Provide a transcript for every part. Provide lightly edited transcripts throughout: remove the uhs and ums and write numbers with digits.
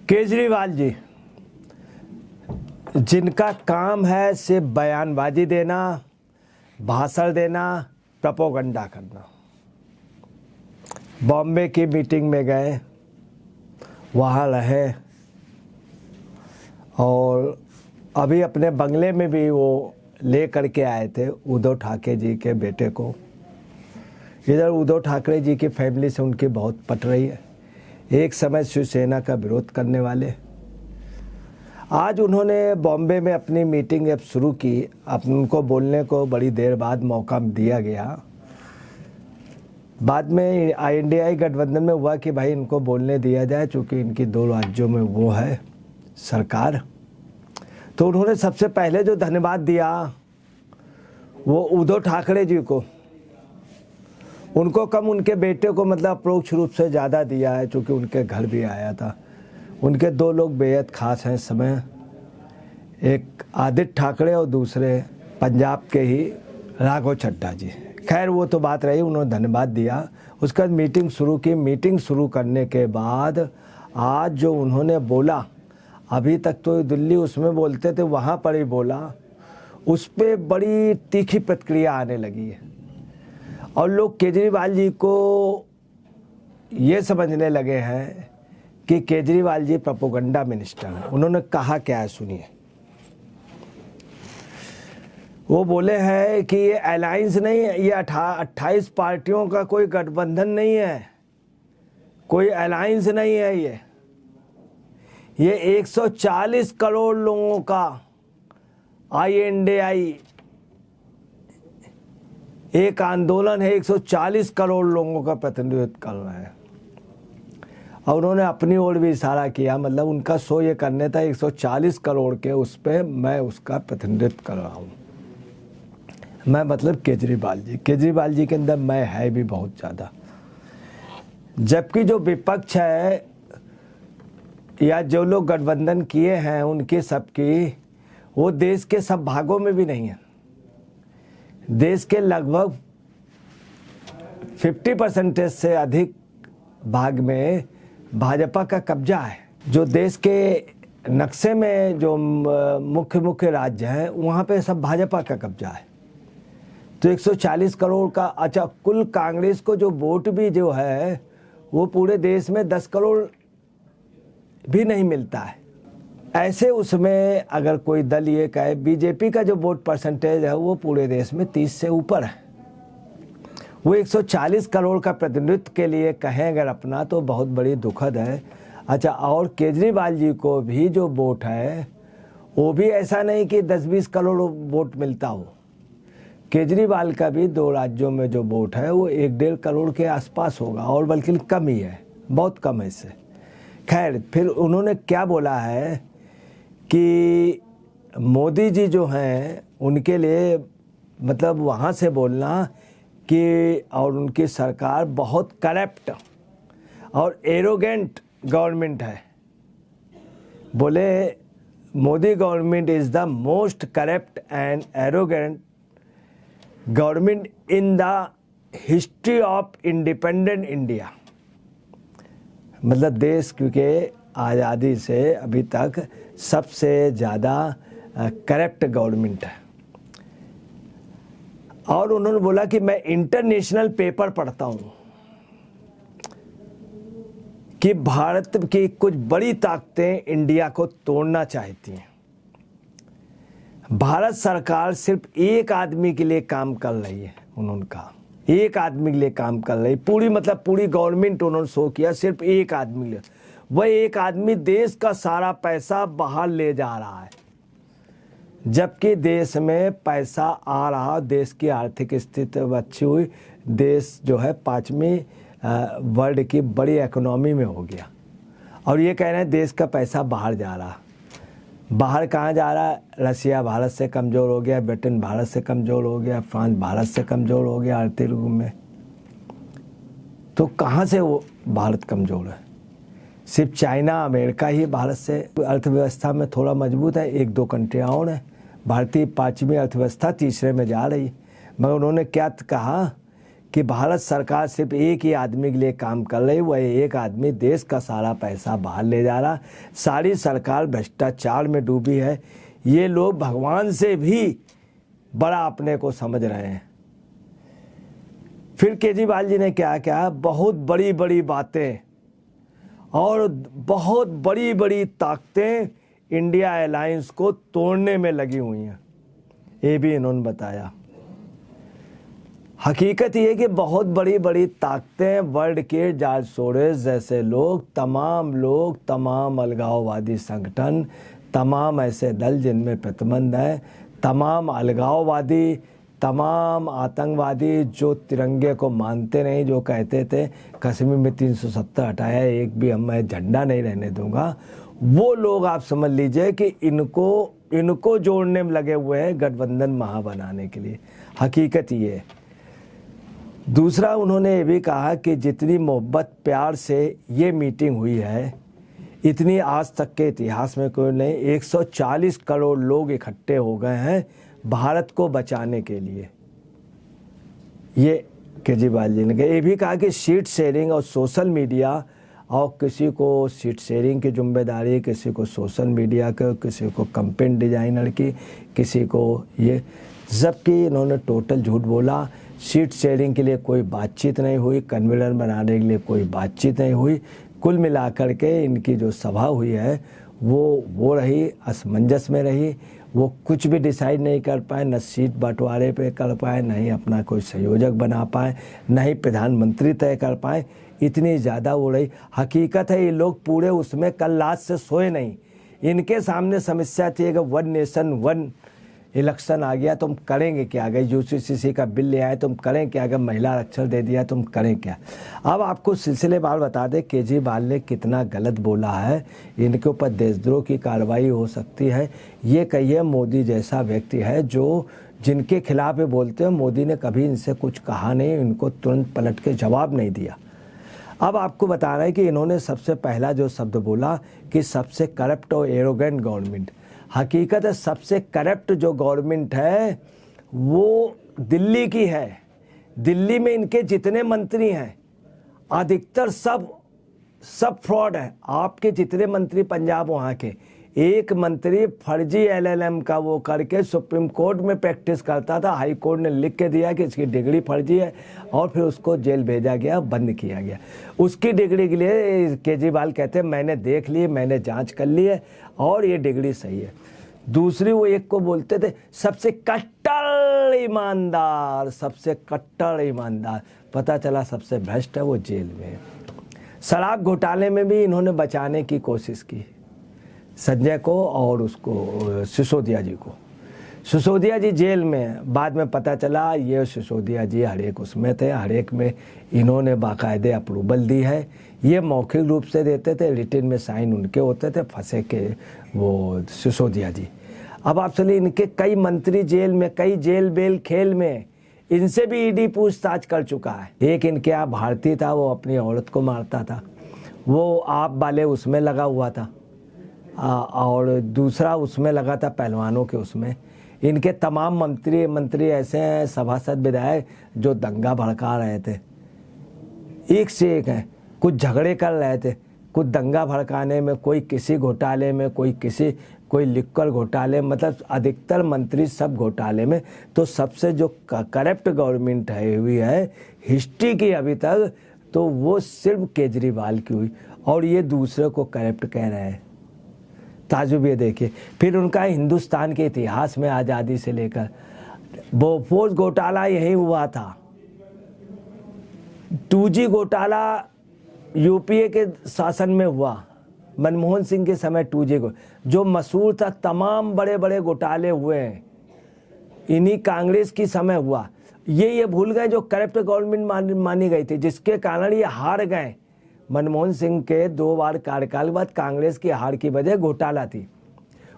केजरीवाल जी जिनका काम है सिर्फ बयानबाजी देना, भाषण देना, प्रोपोगंडा करना। बॉम्बे की मीटिंग में गए, वहाँ रहे और अभी अपने बंगले में भी वो ले करके आए थे उद्धव ठाकरे जी के बेटे को। इधर उद्धव ठाकरे जी की फैमिली से उनकी बहुत पट रही है। एक समय शिवसेना का विरोध करने वाले। आज उन्होंने बॉम्बे में अपनी मीटिंग जब शुरू की, उनको बोलने को बड़ी देर बाद मौका दिया गया। बाद में इंडियाई गठबंधन में हुआ कि भाई इनको बोलने दिया जाए, चूँकि इनकी 2 राज्यों में वो है सरकार। तो उन्होंने सबसे पहले जो धन्यवाद दिया वो उद्धव ठाकरे जी को, उनको कम उनके बेटे को मतलब अप्रोक्ष रूप से ज़्यादा दिया है, चूँकि उनके घर भी आया था। उनके 2 लोग बेहद खास हैं इस समय, एक आदित्य ठाकरे और दूसरे पंजाब के ही राघव चड्ढा जी। खैर वो तो बात रही, उन्होंने धन्यवाद दिया। उसके बाद मीटिंग शुरू की। मीटिंग शुरू करने के बाद आज जो उन्होंने बोला, अभी तक तो दिल्ली उसमें बोलते थे, वहाँ पर ही बोला, उस पर बड़ी तीखी प्रतिक्रिया आने लगी है और लोग केजरीवाल जी को ये समझने लगे हैं कि केजरीवाल जी प्रोपोगंडा मिनिस्टर हैं। उन्होंने कहा क्या है सुनिए। वो बोले हैं कि ये अलायंस नहीं है, ये 28 पार्टियों का कोई गठबंधन नहीं है, कोई अलायंस नहीं है। ये 140 करोड़ लोगों का INDI एक आंदोलन है, 140 करोड़ लोगों का प्रतिनिधित्व कर रहा है। और उन्होंने अपनी ओर भी इशारा किया, मतलब उनका शो ये करने था 140 करोड़ के, उस पर मैं उसका प्रतिनिधित्व कर रहा हूँ। मैं मतलब केजरीवाल जी के अंदर मैं है भी बहुत ज़्यादा। जबकि जो विपक्ष है या जो लोग गठबंधन किए हैं उनके सबकी, वो देश के सब भागों में भी नहीं है। देश के लगभग 50% से अधिक भाग में भाजपा का कब्जा है। जो देश के नक्शे में जो मुख्य राज्य हैं वहाँ पे सब भाजपा का कब्जा है। तो 140 करोड़ का, अच्छा कुल कांग्रेस को जो वोट भी जो है वो पूरे देश में 10 करोड़ भी नहीं मिलता है। ऐसे उसमें अगर कोई दल ये कहे, बीजेपी का जो वोट परसेंटेज है वो पूरे देश में 30 से ऊपर है। वो 140 करोड़ का प्रतिनिधित्व के लिए कहें अगर अपना, तो बहुत बड़ी दुखद है। अच्छा, और केजरीवाल जी को भी जो वोट है वो भी ऐसा नहीं कि 10-20 करोड़ वोट मिलता हो। केजरीवाल का भी 2 राज्यों में जो वोट है वो 1-1.5 करोड़ के आसपास होगा, और बल्कि कम ही है, बहुत कम है इससे। खैर, फिर उन्होंने क्या बोला है कि मोदी जी जो हैं उनके लिए मतलब वहाँ से बोलना कि और उनकी सरकार बहुत करप्ट और एरोगेंट गवर्नमेंट है। बोले Modi government is the most corrupt and arrogant government in the history of independent India. मतलब देश क्योंकि आज़ादी से अभी तक सबसे ज़्यादा करप्ट गवर्नमेंट है। और उन्होंने बोला कि मैं इंटरनेशनल पेपर पढ़ता हूँ कि भारत की कुछ बड़ी ताकतें इंडिया को तोड़ना चाहती हैं। भारत सरकार सिर्फ एक आदमी के लिए काम कर रही है। उन्होंने कहा एक आदमी के लिए काम कर रही, पूरी मतलब पूरी गवर्नमेंट उन्होंने शो किया सिर्फ एक आदमी के लिए। वह एक आदमी देश का सारा पैसा बाहर ले जा रहा है, जबकि देश में पैसा आ रहा, देश की आर्थिक स्थिति अच्छी हुई, देश जो है 5वीं वर्ल्ड की बड़ी इकोनॉमी में हो गया। और ये कह रहे हैं देश का पैसा बाहर जा रहा। बाहर कहाँ जा रहा है? रसिया भारत से कमज़ोर हो गया, ब्रिटेन भारत से कमज़ोर हो गया, फ्रांस भारत से कमज़ोर हो गया आर्थिक रूप में। तो कहाँ से वो भारत कमज़ोर है? सिर्फ चाइना अमेरिका ही भारत से अर्थव्यवस्था में थोड़ा मजबूत है, 1-2 कंट्रियाँ और हैं। भारतीय 5वीं अर्थव्यवस्था 3रे में जा रही। मगर उन्होंने क्या कहा कि भारत सरकार सिर्फ एक ही आदमी के लिए काम कर रही, वह एक आदमी देश का सारा पैसा बाहर ले जा रहा, सारी सरकार भ्रष्टाचार में डूबी है। ये लोग भगवान से भी बड़ा अपने को समझ रहे हैं। फिर केजरीवाल जी ने क्या किया, बहुत बड़ी बड़ी बातें और बहुत बड़ी बड़ी ताकतें इंडिया अलायंस को तोड़ने में लगी हुई हैं, ये भी इन्होंने बताया। हकीकत ये है कि बहुत बड़ी बड़ी ताकतें, वर्ल्ड के जॉर्ज सोरोस जैसे लोग, तमाम अलगाववादी संगठन, तमाम ऐसे दल जिनमें प्रतिबंध है, तमाम अलगाववादी, तमाम आतंकवादी जो तिरंगे को मानते नहीं, जो कहते थे कश्मीर में 370 हटाया, एक भी मैं झंडा नहीं रहने दूंगा, वो लोग आप समझ लीजिए कि इनको जोड़ने में लगे हुए हैं गठबंधन महा बनाने के लिए। हकीकत ये है। दूसरा उन्होंने ये भी कहा कि जितनी मोहब्बत प्यार से ये मीटिंग हुई है, इतनी आज तक के इतिहास में कोई नहीं। 140 करोड़ लोग इकट्ठे हो गए हैं भारत को बचाने के लिए। ये केजरीवाल जी ने कहा। ये भी कहा कि सीट शेयरिंग और सोशल मीडिया, और किसी को सीट शेयरिंग की जिम्मेदारी, किसी को सोशल मीडिया का, किसी को कंपेन डिजाइनर की, किसी को ये, जबकि इन्होंने टोटल झूठ बोला। सीट शेयरिंग के लिए कोई बातचीत नहीं हुई, कन्वीनर बनाने के लिए कोई बातचीत नहीं हुई। कुल मिलाकर के इनकी जो सभा हुई है वो रही असमंजस में रही। वो कुछ भी डिसाइड नहीं कर पाए, न सीट बंटवारे पे कर पाए, न ही अपना कोई संयोजक बना पाए, न ही प्रधानमंत्री तय कर पाए। इतनी ज़्यादा वो रही। हकीकत है ये लोग पूरे उसमें कल रात से सोए नहीं। इनके सामने समस्या थी कि 1 नेशन 1 इलेक्शन आ गया तुम करेंगे क्या, अगर यूसीसी का बिल ले आए तुम करें क्या, अगर महिला आरक्षण दे दिया तुम करें क्या। अब आपको सिलसिलेवार बता दें केजरीवाल ने कितना गलत बोला है। इनके ऊपर देशद्रोह की कार्रवाई हो सकती है। ये कहिए मोदी जैसा व्यक्ति है जो जिनके खिलाफ ये बोलते हैं, मोदी ने कभी इनसे कुछ कहा नहीं, इनको तुरंत पलट के जवाब नहीं दिया। अब आपको बता रहे हैं कि इन्होंने सबसे पहला जो शब्द बोला कि सबसे करप्ट और एरोगेंट गवर्नमेंट। हकीकत है सबसे करप्ट जो गवर्नमेंट है वो दिल्ली की है। दिल्ली में इनके जितने मंत्री हैं अधिकतर सब फ्रॉड है। आपके जितने मंत्री पंजाब वहाँ के, एक मंत्री फर्जी LLM का वो करके सुप्रीम कोर्ट में प्रैक्टिस करता था। हाई कोर्ट ने लिख के दिया कि इसकी डिग्री फर्जी है और फिर उसको जेल भेजा गया, बंद किया गया। उसकी डिग्री के लिए केजरीवाल कहते हैं मैंने देख ली, मैंने जांच कर ली है और ये डिग्री सही है। दूसरी वो एक को बोलते थे सबसे कट्टर ईमानदार, सबसे कट्टर ईमानदार, पता चला सबसे भ्रष्ट है वो जेल में है। शराब घोटाले में भी इन्होंने बचाने की कोशिश की संजय को और उसको सिसोदिया जी को। सिसोदिया जी जेल में, बाद में पता चला ये सिसोदिया जी हर एक उसमें थे, हर एक में इन्होंने बाकायदे अप्रूवल दी है। ये मौखिक रूप से देते थे, रिटन में साइन उनके होते थे, फंसे के वो सिसोदिया जी। अब आप चलिए इनके कई मंत्री जेल में, कई जेल बेल खेल में, इनसे भी ईडी पूछताछ कर चुका है। एक इनके यहाँ भारतीय था, वो अपनी औरत को मारता था, वो आप वाले उसमें लगा हुआ था, और दूसरा उसमें लगा था पहलवानों के उसमें। इनके तमाम मंत्री ऐसे हैं, सभासद विधायक जो दंगा भड़का रहे थे, एक से एक हैं, कुछ झगड़े कर रहे थे, कुछ दंगा भड़काने में, कोई किसी घोटाले में, कोई लिक्कर घोटाले, मतलब अधिकतर मंत्री सब घोटाले में। तो सबसे जो करप्ट गवर्नमेंट है हुई है हिस्ट्री की अभी तक, तो वो सिर्फ केजरीवाल की हुई, और ये दूसरे को करप्ट कह रहे हैं। ताजुब ये देखिए। फिर उनका हिंदुस्तान के इतिहास में आज़ादी से लेकर बोफोर्स घोटाला यही हुआ था, 2G घोटाला यूपीए के शासन में हुआ, मनमोहन सिंह के समय 2G को जो मशहूर था, तमाम बड़े बड़े घोटाले हुए हैं इन्हीं कांग्रेस की समय हुआ। ये भूल गए जो करप्ट गवर्नमेंट मानी गई थी, जिसके कारण ये हार गए। मनमोहन सिंह के 2 बार कार्यकाल के बाद कांग्रेस की हार की वजह घोटाला थी।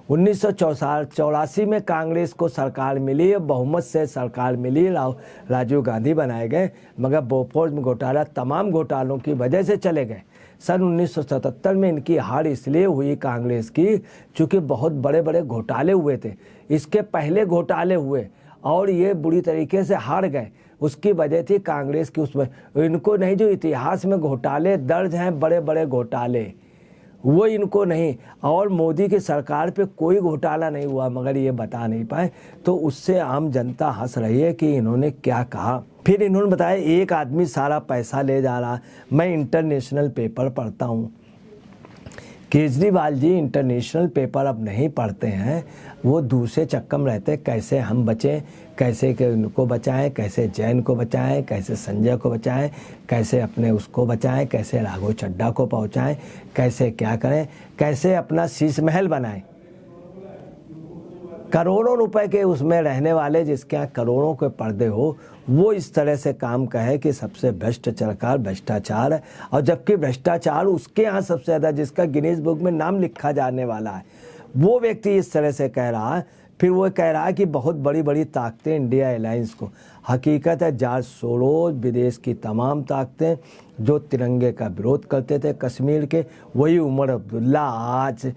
1984 में कांग्रेस को सरकार मिली, बहुमत से सरकार मिली, राजीव गांधी बनाए गए, मगर बोफोर्स घोटाला तमाम घोटालों की वजह से चले गए। सन 1977 में इनकी हार इसलिए हुई कांग्रेस की चूँकि बहुत बड़े बड़े घोटाले हुए थे। इसके पहले घोटाले हुए और ये बुरी तरीके से हार गए। उसकी वजह थी कांग्रेस की उसमें। इनको नहीं, जो इतिहास में घोटाले दर्ज हैं, बड़े बड़े घोटाले, वो इनको नहीं। और मोदी की सरकार पे कोई घोटाला नहीं हुआ, मगर ये बता नहीं पाए, तो उससे आम जनता हंस रही है कि इन्होंने क्या कहा। फिर इन्होंने बताया एक आदमी सारा पैसा ले जा रहा। मैं इंटरनेशनल पेपर पढ़ता हूँ, केजरीवाल जी इंटरनेशनल पेपर अब नहीं पढ़ते हैं, वो दूसरे चक्कर में रहते हैं, कैसे हम बचें, कैसे के उनको बचाएं, कैसे जैन को बचाएं, कैसे संजय को बचाएं, कैसे अपने उसको बचाएं, कैसे राघव चड्ढा को पहुंचाएं, कैसे क्या करें, कैसे अपना शीश महल बनाएं। करोड़ों रुपए के उसमें रहने वाले, जिसके यहाँ करोड़ों के पर्दे हो, वो इस तरह से काम कहे कि सबसे बेस्ट सरकार भ्रष्टाचार है। और जबकि भ्रष्टाचार उसके यहाँ सबसे ज़्यादा, जिसका गिनीज बुक में नाम लिखा जाने वाला है, वो व्यक्ति इस तरह से कह रहा है। फिर वो कह रहा है कि बहुत बड़ी बड़ी ताकतें इंडिया अलायंस को। हकीकत है जॉर्ज सोरोस, विदेश की तमाम ताकतें जो तिरंगे का विरोध करते थे कश्मीर के, वही उमर अब्दुल्ला आज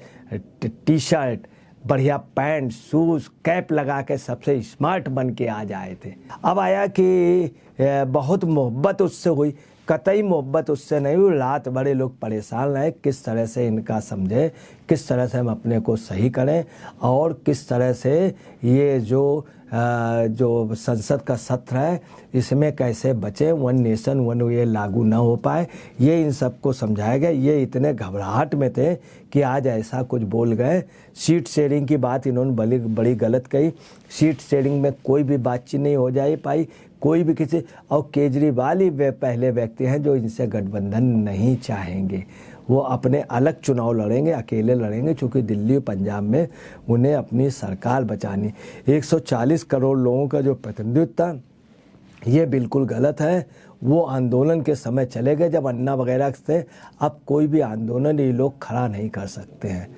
टी शर्ट, बढ़िया पैंट, शूज, कैप लगा के सबसे स्मार्ट बन के आ जाए थे। अब आया कि बहुत मोहब्बत उससे हुई, कतई मोहब्बत उससे नहीं हुई। रात बड़े लोग परेशान रहे, किस तरह से इनका समझे, किस तरह से हम अपने को सही करें, और किस तरह से ये जो संसद का सत्र है इसमें कैसे बचे, वन नेशन वन ये लागू ना हो पाए, ये इन सबको समझाया गया। ये इतने घबराहट में थे कि आज ऐसा कुछ बोल गए। सीट शेयरिंग की बात इन्होंने बड़ी गलत कही। सीट शेयरिंग में कोई भी बातचीत नहीं हो जाए पाई, कोई भी किसी, और केजरीवाल ही वे पहले व्यक्ति हैं जो इनसे गठबंधन नहीं चाहेंगे। वो अपने अलग चुनाव लड़ेंगे, अकेले लड़ेंगे, क्योंकि दिल्ली और पंजाब में उन्हें अपनी सरकार बचानी। 140 करोड़ लोगों का जो प्रतिनिधित्व था, ये बिल्कुल गलत है। वो आंदोलन के समय चले गए जब अन्ना वगैरह से। अब कोई भी आंदोलन ये लोग खड़ा नहीं कर सकते हैं,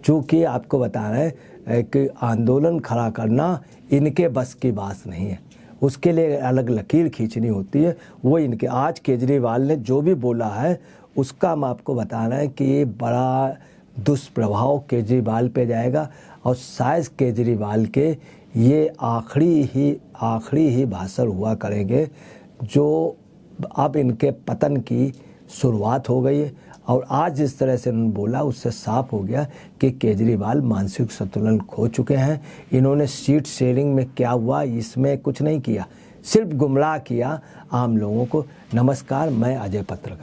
चूँकि आपको बता रहे हैं कि आंदोलन खड़ा करना इनके बस की बात नहीं है। उसके लिए अलग लकीर खींचनी होती है। वो इनके, आज केजरीवाल ने जो भी बोला है उसका हम आपको बता रहे हैं कि ये बड़ा दुष्प्रभाव केजरीवाल पे जाएगा, और शायद केजरीवाल के ये आखिरी ही भाषण हुआ करेंगे, जो अब इनके पतन की शुरुआत हो गई है। और आज जिस तरह से उन्होंने बोला उससे साफ हो गया कि केजरीवाल मानसिक संतुलन खो चुके हैं। इन्होंने सीट शेयरिंग में क्या हुआ इसमें कुछ नहीं किया, सिर्फ गुमराह किया आम लोगों को। नमस्कार, मैं अजय पत्रकार।